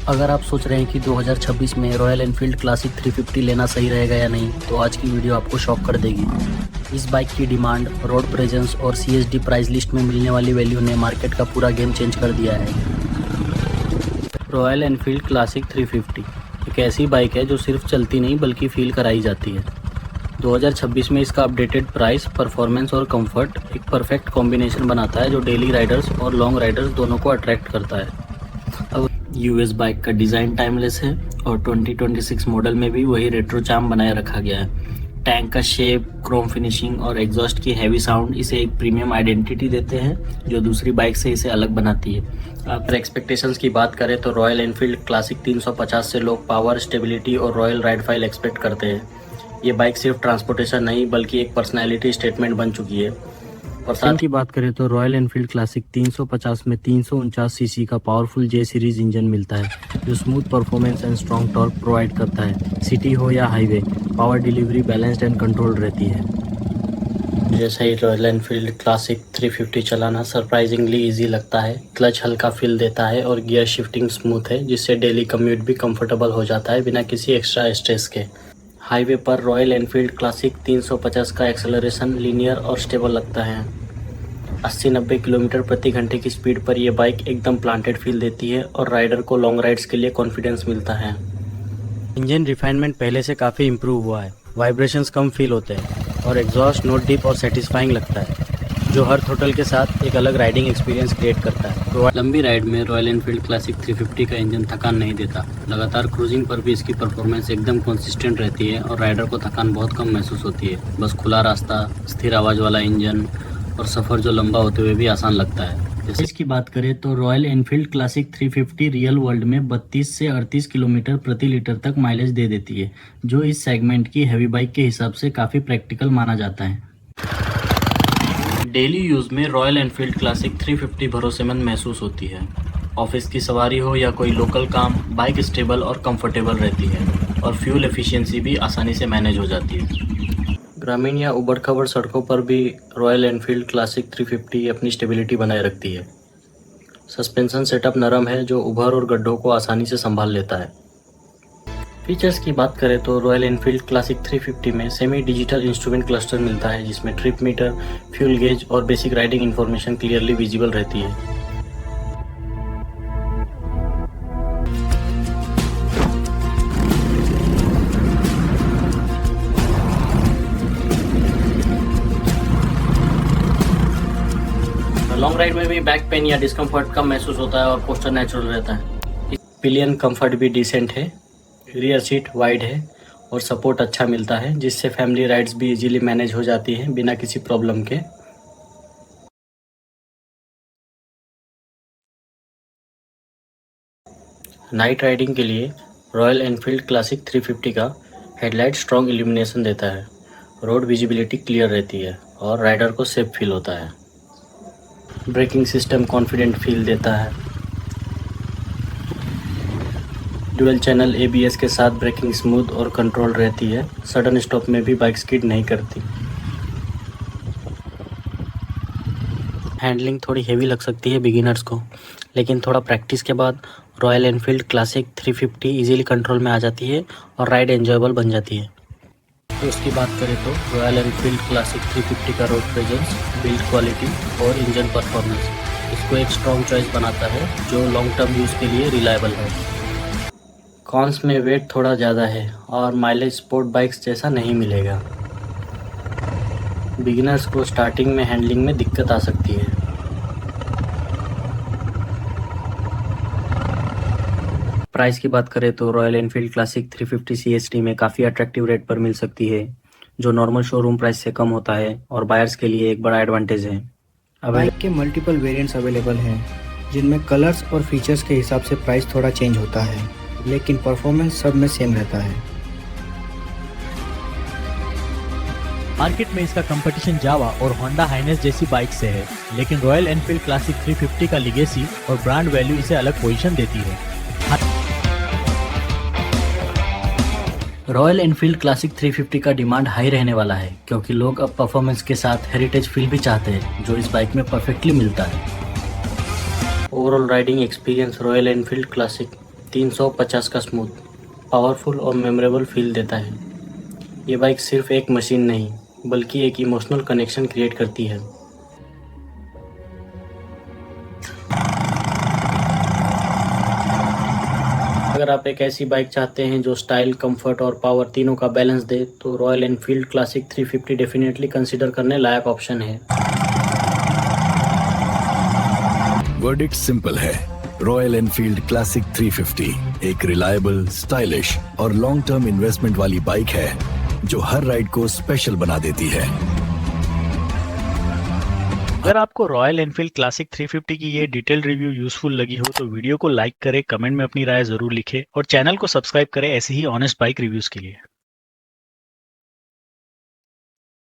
अगर आप सोच रहे हैं कि 2026 में रॉयल एनफील्ड क्लासिक 350 लेना सही रहेगा या नहीं, तो आज की वीडियो आपको शॉक कर देगी। इस बाइक की डिमांड, रोड प्रेजेंस और CSD प्राइस लिस्ट में मिलने वाली वैल्यू ने मार्केट का पूरा गेम चेंज कर दिया है। रॉयल एनफील्ड क्लासिक 350 एक ऐसी बाइक है जो सिर्फ चलती नहीं बल्कि फील कराई जाती है। 2026 में इसका अपडेटेड प्राइस, परफॉर्मेंस और कंफर्ट एक परफेक्ट कॉम्बिनेशन बनाता है जो डेली राइडर्स और लॉन्ग राइडर्स दोनों को अट्रैक्ट करता है। अब यूएस बाइक का डिज़ाइन टाइमलेस है और 2026 मॉडल में भी वही रेट्रो चार्म बनाए रखा गया है। टैंक का शेप, क्रोम फिनिशिंग और एग्जॉस्ट की हैवी साउंड इसे एक प्रीमियम आइडेंटिटी देते हैं जो दूसरी बाइक से इसे अलग बनाती है। अगर एक्सपेक्टेशंस की बात करें तो रॉयल एनफील्ड क्लासिक 350 से लोग पावर, स्टेबिलिटी और रॉयल राइड फाइल एक्सपेक्ट करते हैं। ये बाइक सिर्फ ट्रांसपोर्टेशन नहीं बल्कि एक पर्सनैलिटी स्टेटमेंट बन चुकी है। और साथ की बात करें तो रॉयल एनफील्ड क्लासिक 350 में 349 सीसी का पावरफुल J सीरीज इंजन मिलता है जो smooth performance and strong torque provide करता है। सिटी हो या highway, power delivery balanced and controlled रहती है। जैसे ही रॉयल एनफील्ड क्लासिक 350 चलाना सरप्राइजिंगली इजी लगता है। क्लच हल्का फील देता है और गियर शिफ्टिंग स्मूथ है जिससे डेली कम्यूट भी कंफर्टेबल हो जाता है बिना किसी एक्स्ट्रा स्ट्रेस के। हाईवे पर रॉयल एनफील्ड क्लासिक 350 का एक्सेलरेशन लीनियर और स्टेबल लगता है। 80-90 किलोमीटर प्रति घंटे की स्पीड पर यह बाइक एकदम प्लांटेड फील देती है और राइडर को लॉन्ग राइड्स के लिए कॉन्फिडेंस मिलता है। इंजन रिफाइनमेंट पहले से काफ़ी इम्प्रूव हुआ है, वाइब्रेशंस कम फील होते हैं और एग्जॉस्ट नोट डीप और सेटिस्फाइंग लगता है जो हर थ्रोटल के साथ एक अलग राइडिंग एक्सपीरियंस क्रिएट करता है। लंबी राइड में रॉयल एनफील्ड क्लासिक 350 का इंजन थकान नहीं देता। लगातार क्रूजिंग पर भी इसकी परफॉर्मेंस एकदम कंसिस्टेंट रहती है और राइडर को थकान बहुत कम महसूस होती है। बस खुला रास्ता, स्थिर आवाज़ वाला इंजन और सफ़र जो लंबा होते हुए भी आसान लगता है। जैसे इसकी बात करें तो royal Enfield classic 350 real world में 32 से 38 किलोमीटर प्रति लीटर तक माइलेज दे देती है जो इस सेगमेंट की हैवी बाइक के हिसाब से काफ़ी प्रैक्टिकल माना जाता है। डेली यूज़ में रॉयल एनफील्ड क्लासिक 350 भरोसेमंद महसूस होती है। ऑफिस की सवारी हो या कोई लोकल काम, बाइक स्टेबल और कंफर्टेबल रहती है और फ्यूल एफिशिएंसी भी आसानी से मैनेज हो जाती है। ग्रामीण या उबड़-खाबड़ सड़कों पर भी रॉयल एनफील्ड क्लासिक 350 अपनी स्टेबिलिटी बनाए रखती है। सस्पेंशन सेटअप नरम है जो उभर और गड्ढों को आसानी से संभाल लेता है। फीचर्स की बात करें तो रॉयल एनफील्ड क्लासिक 350 में सेमी डिजिटल इंस्ट्रूमेंट क्लस्टर मिलता है जिसमें ट्रिप मीटर, फ्यूल गेज और basic riding information clearly visible रहती है। लॉन्ग राइड में भी बैक पेन या डिस्कम्फर्ट कम महसूस होता है और पोस्चर नेचुरल रहता है। पिलियन कंफर्ट भी डिसेंट है, रियर सीट वाइड है और सपोर्ट अच्छा मिलता है जिससे फैमिली राइड्स भी इजीली मैनेज हो जाती हैं बिना किसी प्रॉब्लम के। नाइट राइडिंग के लिए रॉयल एनफील्ड क्लासिक 350 का हेडलाइट स्ट्रॉन्ग इल्यूमिनेशन देता है। रोड विजिबिलिटी क्लियर रहती है और राइडर को सेफ फील होता है। ब्रेकिंग सिस्टम कॉन्फिडेंट फील देता है। डुअल चैनल ABS के साथ ब्रेकिंग स्मूथ और कंट्रोल रहती है। सडन स्टॉप में भी बाइक स्किड नहीं करती। हैंडलिंग थोड़ी हेवी लग सकती है बिगिनर्स को, लेकिन थोड़ा प्रैक्टिस के बाद royal Enfield classic 350 easily control में आ जाती है और राइड एंजॉयबल बन जाती है। तो उसकी बात करें तो रॉयल एनफील्ड क्लासिक 350 का रोड प्रेजेंस, बिल्ड क्वालिटी और इंजन परफॉर्मेंस इसको एक स्ट्रॉन्ग चॉइस बनाता है जो लॉन्ग टर्म यूज़ के लिए रिलायबल है। कॉन्स में वेट थोड़ा ज़्यादा है और माइलेज स्पोर्ट बाइक्स जैसा नहीं मिलेगा। बिगिनर्स को स्टार्टिंग में हैंडलिंग में दिक्कत आ सकती है। प्राइस की बात करें तो रॉयल एनफील्ड क्लासिक 350 CST में काफ़ी अट्रैक्टिव रेट पर मिल सकती है जो नॉर्मल शोरूम प्राइस से कम होता है और बायर्स के लिए एक बड़ा एडवांटेज है। बाइक के मल्टीपल वेरिएंट्स अवेलेबल हैं जिनमें कलर्स और फीचर्स के हिसाब से प्राइस थोड़ा चेंज होता है, लेकिन परफॉर्मेंस सब में सेम रहता है। मार्केट में इसका कंपटीशन जावा और होंडा हाइनेस जैसी बाइक से है, लेकिन रॉयल एनफील्ड क्लासिक 350 का लीगेसी और ब्रांड वैल्यू इसे अलग पोजीशन देती है। रॉयल एनफील्ड क्लासिक 350 का डिमांड हाई रहने वाला है क्योंकि लोग अब परफॉर्मेंस के साथ हेरिटेज फील भी चाहते हैं जो इस बाइक में परफेक्टली मिलता है। Overall riding experience royal Enfield classic 350 का स्मूथ, पावरफुल और मेमोरेबल फील देता है। ये बाइक सिर्फ एक मशीन नहीं बल्कि एक इमोशनल कनेक्शन क्रिएट करती है। अगर आप एक ऐसी बाइक चाहते हैं जो स्टाइल, कंफर्ट और पावर तीनों का बैलेंस दे तो royal Enfield classic 350 definitely consider करने लायक ऑप्शन है। वर्डिक्ट सिंपल है। रॉयल एनफील्ड क्लासिक 350 एक रिलायबल, स्टाइलिश और लॉन्ग टर्म इन्वेस्टमेंट वाली बाइक है जो हर राइड को स्पेशल बना देती है। अगर आपको रॉयल एनफील्ड क्लासिक 350 की ये डिटेल रिव्यू यूजफुल लगी हो तो वीडियो को लाइक करें, कमेंट में अपनी राय जरूर लिखें और चैनल को सब्सक्राइब करें ऐसे ही ऑनेस्ट बाइक रिव्यूज के लिए।